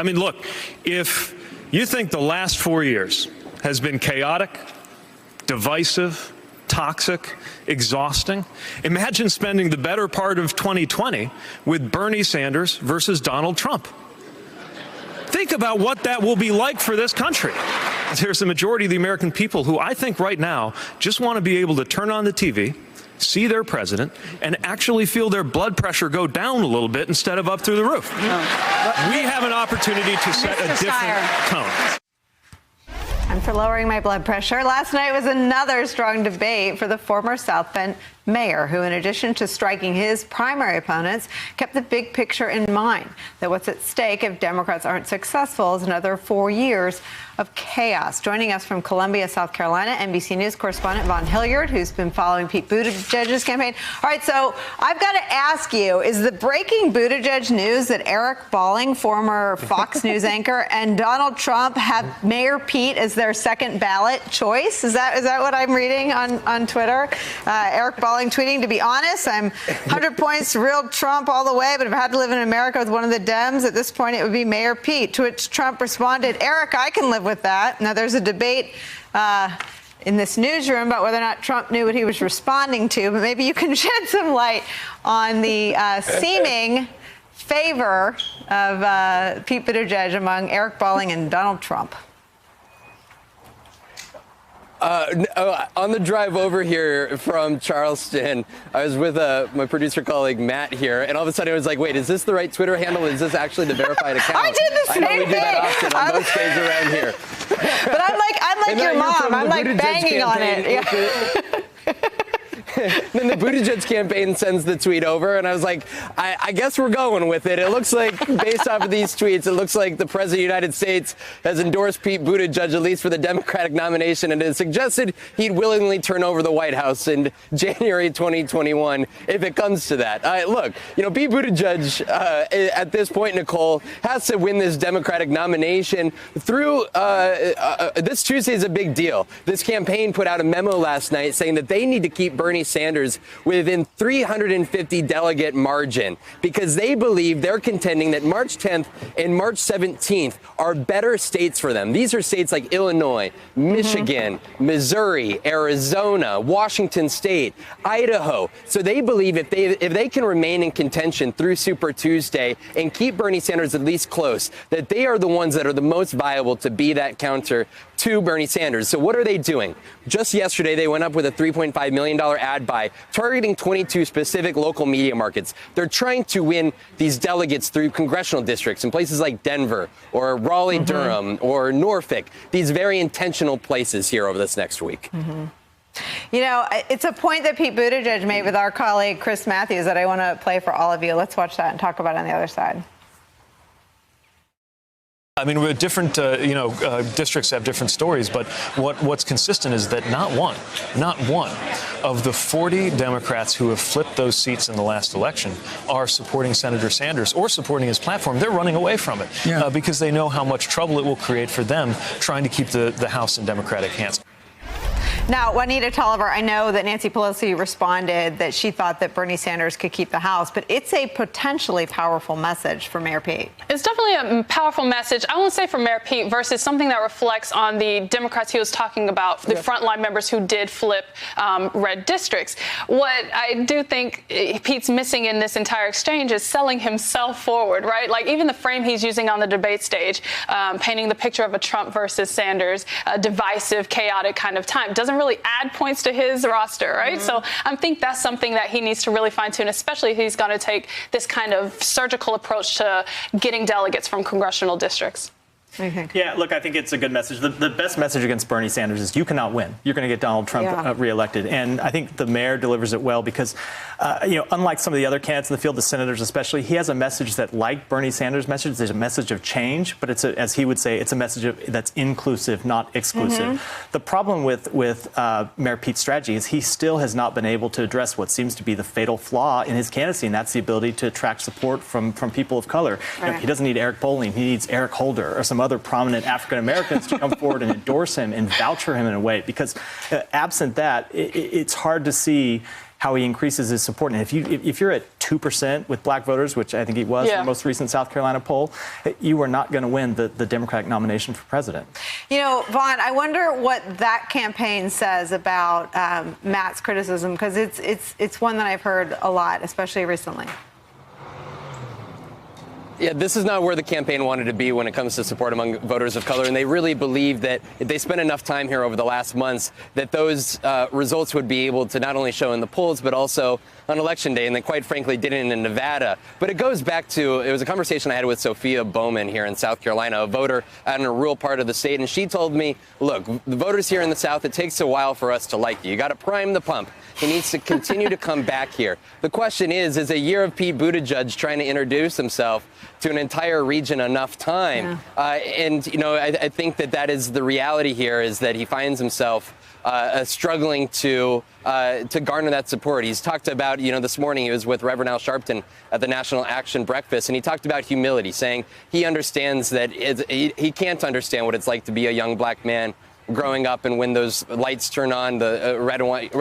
I mean, look, if you think the last 4 years has been chaotic, divisive, toxic, exhausting, imagine spending the better part of 2020 with Bernie Sanders versus Donald Trump. Think about what that will be like for this country. There's a majority of the American people who I think right now just want to be able to turn on the TV, see their president, and actually feel their blood pressure go down a little bit instead of up through the roof. We have an opportunity to set a different tone. And for lowering my blood pressure, last night was another strong debate for the former South Bend mayor, who, in addition to striking his primary opponents, kept the big picture in mind, that what's at stake if Democrats aren't successful is another 4 years of chaos. Joining us from Columbia, South Carolina, NBC News correspondent Vaughn Hilliard, who's been following Pete Buttigieg's campaign. All right, so I've got to ask you, is the breaking Buttigieg news that Eric Bolling, former Fox News anchor, and Donald Trump have Mayor Pete as their second ballot choice? Is that what I'm reading on Twitter? Eric Bolling tweeting, to be honest, I'm 100 points real Trump all the way, but if I had to live in America with one of the Dems, at this point it would be Mayor Pete. To which Trump responded, Eric, I can live with that. Now, there's a debate in this newsroom about whether or not Trump knew what he was responding to, but maybe you can shed some light on the seeming favor of Pete Buttigieg among Eric Bolling and Donald Trump. On the drive over here from Charleston, I was with my producer colleague Matt here, and all of a sudden I was like, wait, is this the right Twitter handle? Is this actually the verified account? I did the same thing. I know we do that often on most days around here. But I'm like your mom. I'm like banging on it. Yeah. Then the Buttigieg campaign sends the tweet over, and I was like, I guess we're going with it. It looks like, based off of these tweets, it looks like the President of the United States has endorsed Pete Buttigieg, at least for the Democratic nomination, and has suggested he'd willingly turn over the White House in January 2021 if it comes to that. Look, Pete Buttigieg, at this point, Nicole, has to win this Democratic nomination through this Tuesday is a big deal. This campaign put out a memo last night saying that they need to keep Bernie Sanders within 350 delegate margin because they believe they're contending that March 10th and March 17th are better states for them. These are states like Illinois, Michigan, Missouri, Arizona, Washington State, Idaho. So they believe if they can remain in contention through Super Tuesday and keep Bernie Sanders at least close, that they are the ones that are the most viable to be that counter to Bernie Sanders. So what are they doing? Just yesterday, they went up with a $3.5 million ad buy targeting 22 specific local media markets. They're trying to win these delegates through congressional districts in places like Denver or Raleigh-Durham or Norfolk, these very intentional places here over this next week. It's a point that Pete Buttigieg made with our colleague Chris Matthews that I want to play for all of you. Let's watch that and talk about it on the other side. I mean, we're different, districts have different stories, but what's consistent is that not one of the 40 Democrats who have flipped those seats in the last election are supporting Senator Sanders or supporting his platform. They're running away from it because they know how much trouble it will create for them trying to keep the House in Democratic hands. Now, Juanita Tolliver, I know that Nancy Pelosi responded that she thought that Bernie Sanders could keep the House, but it's a potentially powerful message for Mayor Pete. It's definitely a powerful message, I won't say for Mayor Pete, versus something that reflects on the Democrats he was talking about, the frontline members who did flip red districts. What I do think Pete's missing in this entire exchange is selling himself forward, right? Like even the frame he's using on the debate stage, painting the picture of a Trump versus Sanders, a divisive, chaotic kind of time, doesn't really add points to his roster, right? So I think that's something that he needs to really fine-tune, especially if he's going to take this kind of surgical approach to getting delegates from congressional districts. What do you think? Yeah, look, I think it's a good message. The best message against Bernie Sanders is you cannot win. You're going to get Donald Trump reelected. And I think the mayor delivers it well because, unlike some of the other candidates in the field, the senators especially, he has a message that, like Bernie Sanders' message, there's a message of change, but it's, as he would say, it's a message that's inclusive, not exclusive. The problem with Mayor Pete's strategy is he still has not been able to address what seems to be the fatal flaw in his candidacy, and that's the ability to attract support from people of color. Right. He doesn't need Eric Bolling. He needs Eric Holder or some other prominent African Americans to come forward and endorse him and vouch for him in a way, because absent that, it's hard to see how he increases his support. And if you're at 2% with black voters, which I think he was in the most recent South Carolina poll, you are not going to win the Democratic nomination for president. You know, Vaughn, I wonder what that campaign says about Matt's criticism, because it's one that I've heard a lot, especially recently. Yeah, this is not where the campaign wanted to be when it comes to support among voters of color. And they really believe that if they spent enough time here over the last months, that those results would be able to not only show in the polls, but also on Election Day. And they quite frankly didn't in Nevada. But it goes back to, it was a conversation I had with Sophia Bowman here in South Carolina, a voter out in a rural part of the state. And she told me, look, the voters here in the South, it takes a while for us to like you. You got to prime the pump. He needs to continue to come back here. The question is a year of Pete Buttigieg trying to introduce himself to an entire region enough time? Yeah. And, you know, I think that is the reality here, is that he finds himself struggling to garner that support. He's talked about, you know, this morning he was with Reverend Al Sharpton at the National Action Breakfast, and he talked about humility, saying he understands that he can't understand what it's like to be a young black man growing up, and when those lights turn on, the red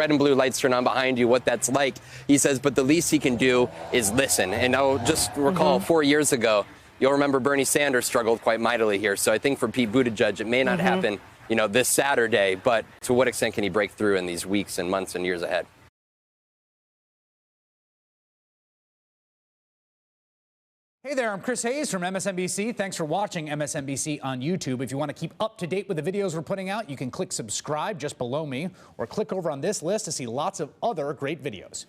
and blue lights turn on behind you, what that's like. He says, but the least he can do is listen. And I'll just recall 4 years ago, you'll remember Bernie Sanders struggled quite mightily here. So I think for Pete Buttigieg, it may not happen, you know, this Saturday, but to what extent can he break through in these weeks and months and years ahead? Hey there, I'm Chris Hayes from MSNBC. Thanks for watching MSNBC on YouTube. If you want to keep up to date with the videos we're putting out, you can click subscribe just below me, or click over on this list to see lots of other great videos.